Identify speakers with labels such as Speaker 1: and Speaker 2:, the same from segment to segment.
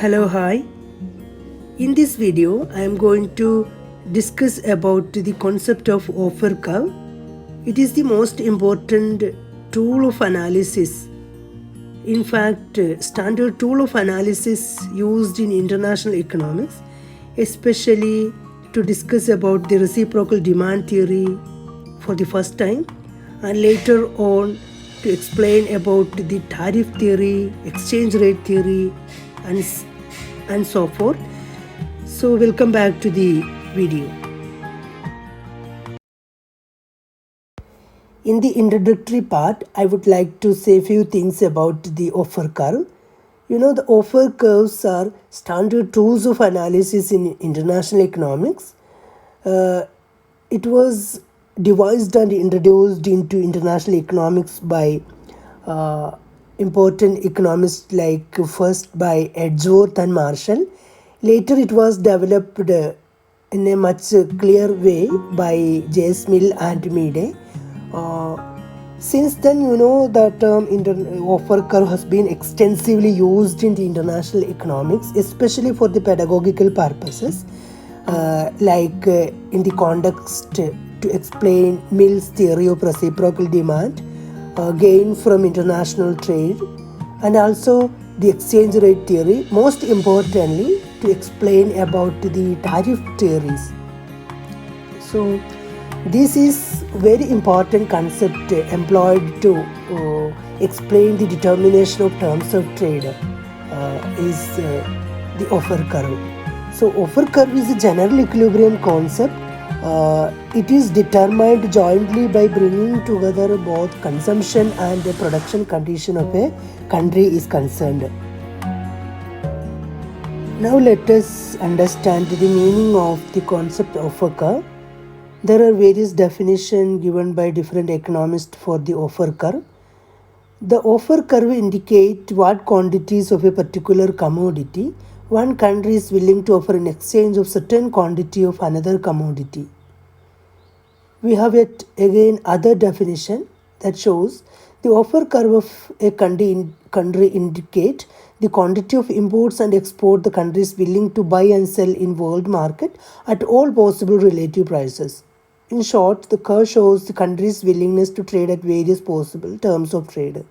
Speaker 1: Hello, hi. In this video, I am going to discuss about the concept of offer curve. It is the most important tool of analysis. In fact, standard tool of analysis used in international economics, especially to discuss about the reciprocal demand theory for the first time, and later on to explain about the tariff theory, exchange rate theory, and so forth. So welcome back to the video. In the introductory part, I would like to say a few things about the offer curve. The offer curves are standard tools of analysis in international economics. It was devised and introduced into international economics by important economists like first by Edgeworth and Marshall. Later it was developed in a much clear way by J.S. Mill and Meade. Since then, the term offer curve has been extensively used in the international economics, especially for the pedagogical purposes, in the context to explain Mill's theory of reciprocal demand, gain from international trade, and also the exchange rate theory, most importantly to explain about the tariff theories. So this is very important concept employed to explain the determination of terms of trade is the offer curve. So offer curve is a general equilibrium concept. It is determined jointly by bringing together both consumption and the production condition of a country is concerned. Now let us understand the meaning of the concept of offer curve. There are various definitions given by different economists for the offer curve. The offer curve indicates what quantities of a particular commodity one country is willing to offer in exchange of certain quantity of another commodity. We have yet again other definition that shows the offer curve of a country indicate the quantity of imports and export the country is willing to buy and sell in world market at all possible relative prices. In short, the curve shows the country's willingness to trade at various possible terms of trade.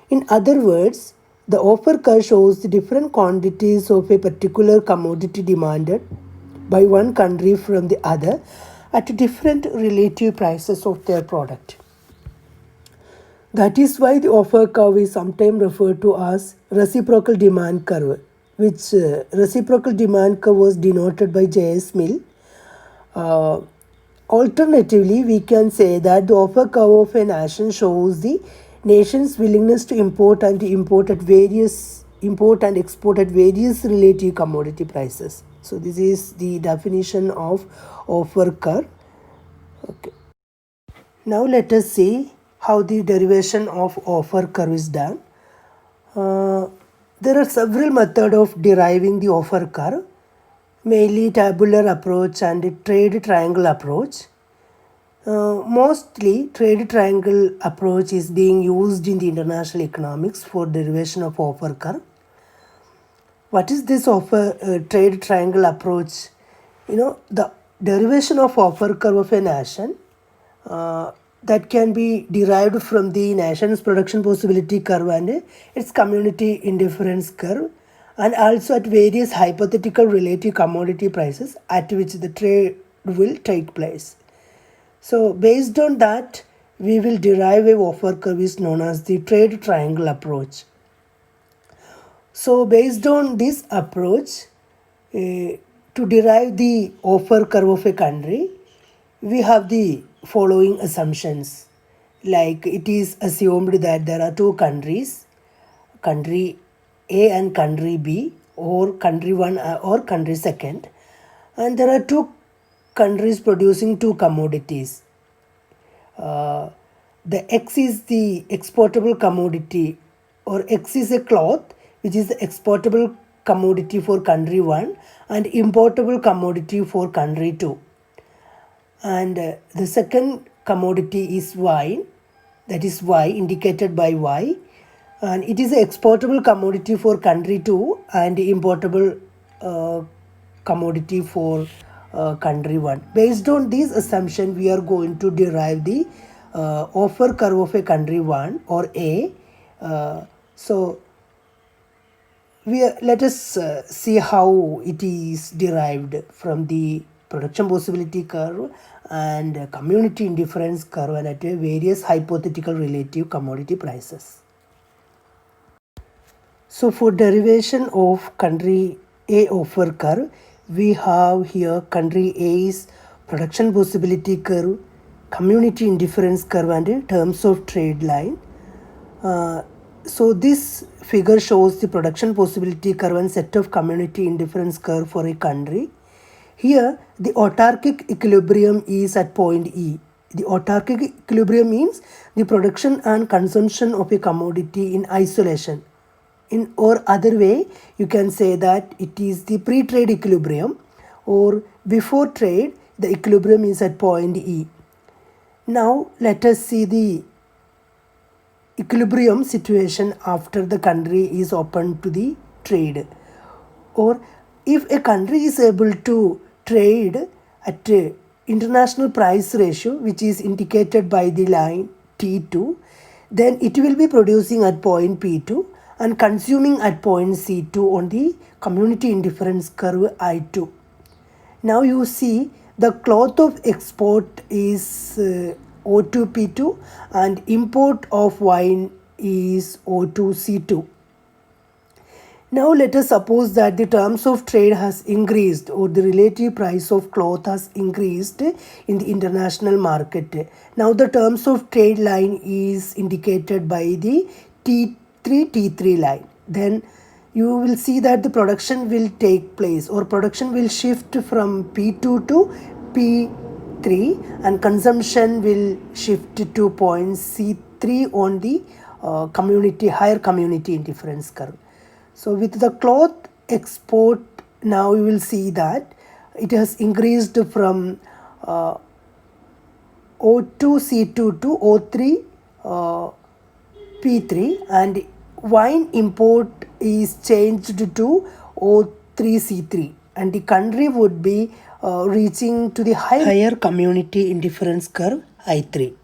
Speaker 1: In other words, the offer curve shows the different quantities of a particular commodity demanded by one country from the other at different relative prices of their product. That is why the offer curve is sometimes referred to as reciprocal demand curve, which reciprocal demand curve was denoted by J.S. Mill. Alternatively, we can say that the offer curve of a nation shows the nation's willingness to import and export at various relative commodity prices. So this is the definition of offer curve. Okay. Now let us see how the derivation of offer curve is done. There are several methods of deriving the offer curve, mainly tabular approach and trade triangle approach. Mostly trade triangle approach is being used in the international economics for derivation of offer curve. What is this trade triangle approach? The derivation of offer curve of a nation that can be derived from the nation's production possibility curve and its community indifference curve, and also at various hypothetical relative commodity prices at which the trade will take place. So based on that, we will derive a offer curve is known as the trade triangle approach. So based on this approach, to derive the offer curve of a country, we have the following assumptions. Like it is assumed that there are two countries, country A and country B, or country 1 or country 2, and there are two countries producing two commodities. The X is the exportable commodity, or X is a cloth which is the exportable commodity for country 1 and importable commodity for country 2. And the second commodity is Y, that is Y indicated by Y, and it is an exportable commodity for country 2 and importable commodity for country 1. Based on this assumption, we are going to derive the offer curve of a country 1 or A. So let us see how it is derived from the production possibility curve and community indifference curve and at various hypothetical relative commodity prices. So for derivation of country A offer curve, we have here country A's production possibility curve, community indifference curve and terms of trade line. So this figure shows the production possibility curve and set of community indifference curve for a country. Here the autarkic equilibrium is at point E. The autarkic equilibrium means the production and consumption of a commodity in isolation. In or other way, you can say that it is the pre-trade equilibrium, or before trade the equilibrium is at point E. Now let us see the equilibrium situation after the country is open to the trade, or if a country is able to trade at a international price ratio which is indicated by the line T2, then it will be producing at point P2 and consuming at point C2 on the community indifference curve I2. Now you see the cloth of export is O2P2 and import of wine is O2C2. Now let us suppose that the terms of trade has increased, or the relative price of cloth has increased in the international market. Now the terms of trade line is indicated by the T3 line. Then you will see that the production will take place, or production will shift from P2 to P3 and consumption will shift to point C3 on the higher community indifference curve. So with the cloth export, now you will see that it has increased from O2C2 to O3 P3, and wine import is changed to O3C3, and the country would be reaching to the higher community indifference curve I3.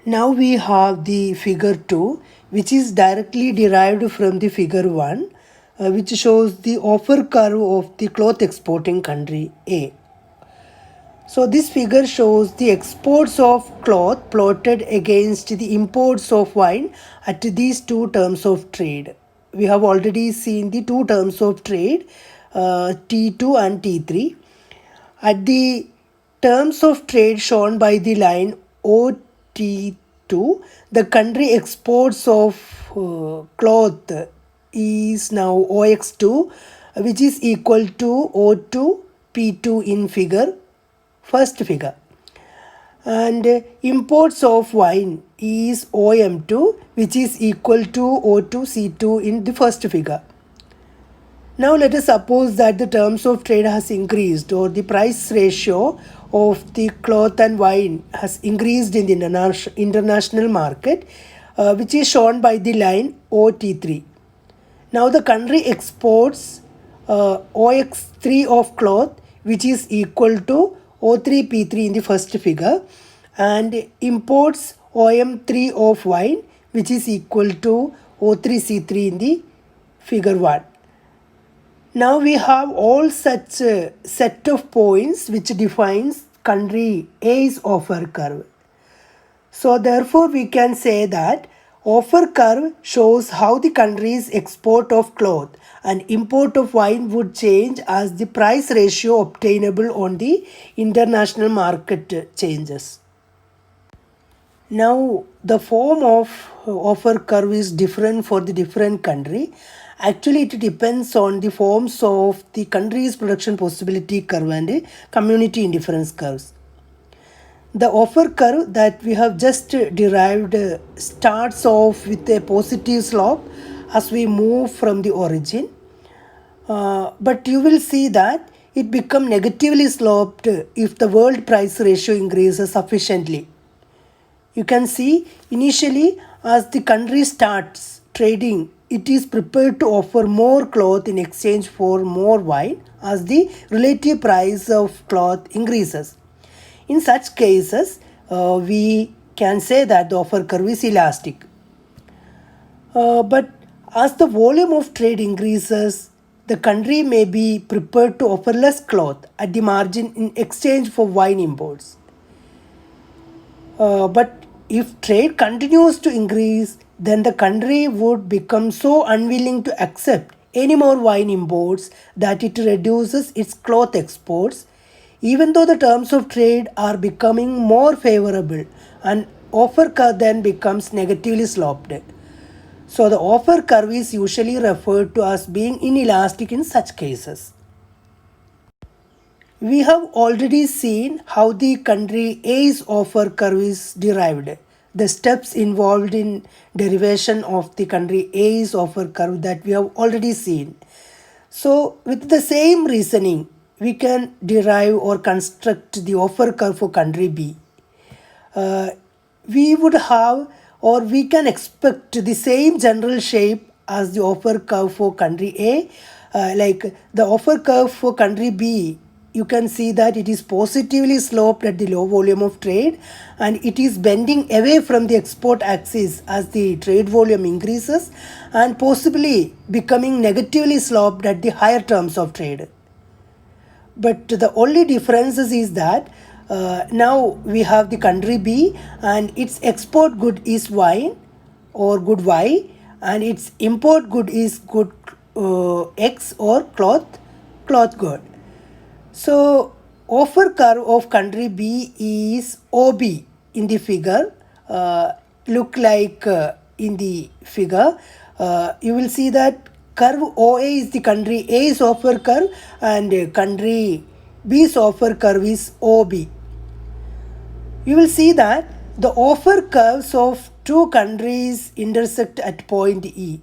Speaker 1: Now we have the figure 2, which is directly derived from the figure 1, which shows the offer curve of the cloth exporting country A. So this figure shows the exports of cloth plotted against the imports of wine at these two terms of trade. We have already seen the two terms of trade, T2 and T3. At the terms of trade shown by the line OT2, the country exports of cloth is now OX2, which is equal to O2 P2 in first figure, and imports of wine is OM2, which is equal to O2C2 in the first figure. Now let us suppose that the terms of trade has increased, or the price ratio of the cloth and wine has increased in the international market, which is shown by the line OT3. Now the country exports OX3 of cloth, which is equal to O3P3 in the first figure, and imports OM3 of wine, which is equal to O3C3 in the figure 1. Now we have all such set of points which defines country A's offer curve. So therefore we can say that offer curve shows how the country's export of cloth and import of wine would change as the price ratio obtainable on the international market changes. Now the form of offer curve is different for the different country. Actually, it depends on the forms of the country's production possibility curve and community indifference curves. The offer curve that we have just derived starts off with a positive slope as we move from the origin. But you will see that it becomes negatively sloped if the world price ratio increases sufficiently. You can see initially As the country starts trading, it is prepared to offer more cloth in exchange for more wine as the relative price of cloth increases. In such cases, we can say that the offer curve is elastic. But as the volume of trade increases, the country may be prepared to offer less cloth at the margin in exchange for wine imports. But if trade continues to increase, then the country would become so unwilling to accept any more wine imports that it reduces its cloth exports, even though the terms of trade are becoming more favorable and offer curve then becomes negatively sloped. So the offer curve is usually referred to as being inelastic in such cases. We have already seen how the country A's offer curve is derived. The steps involved in derivation of the country A's offer curve that we have already seen. So with the same reasoning, we can derive or construct the offer curve for country B. We would have or we can expect the same general shape as the offer curve for country A. Like the offer curve for country B, you can see that it is positively sloped at the low volume of trade and it is bending away from the export axis as the trade volume increases and possibly becoming negatively sloped at the higher terms of trade. But the only difference is that now we have the country B and its export good is wine or good Y and its import good is good X or cloth good. So offer curve of country B is OB in the figure. Look like in the figure. You will see that curve OA is the country A's offer curve and country B's offer curve is OB. You will see that the offer curves of two countries intersect at point E.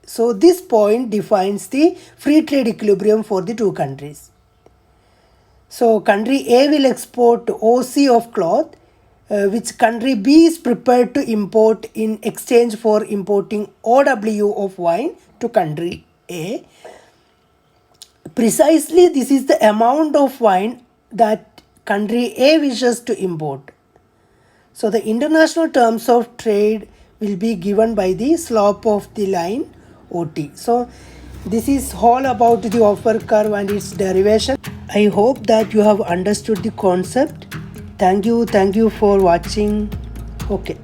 Speaker 1: So this point defines the free trade equilibrium for the two countries. So country A will export OC of cloth, which country B is prepared to import in exchange for importing OW of wine to country A. Precisely this is the amount of wine that country A wishes to import. So the international terms of trade will be given by the slope of the line OT. So this is all about the offer curve and its derivation. I hope that you have understood the concept. Thank you for watching. Okay.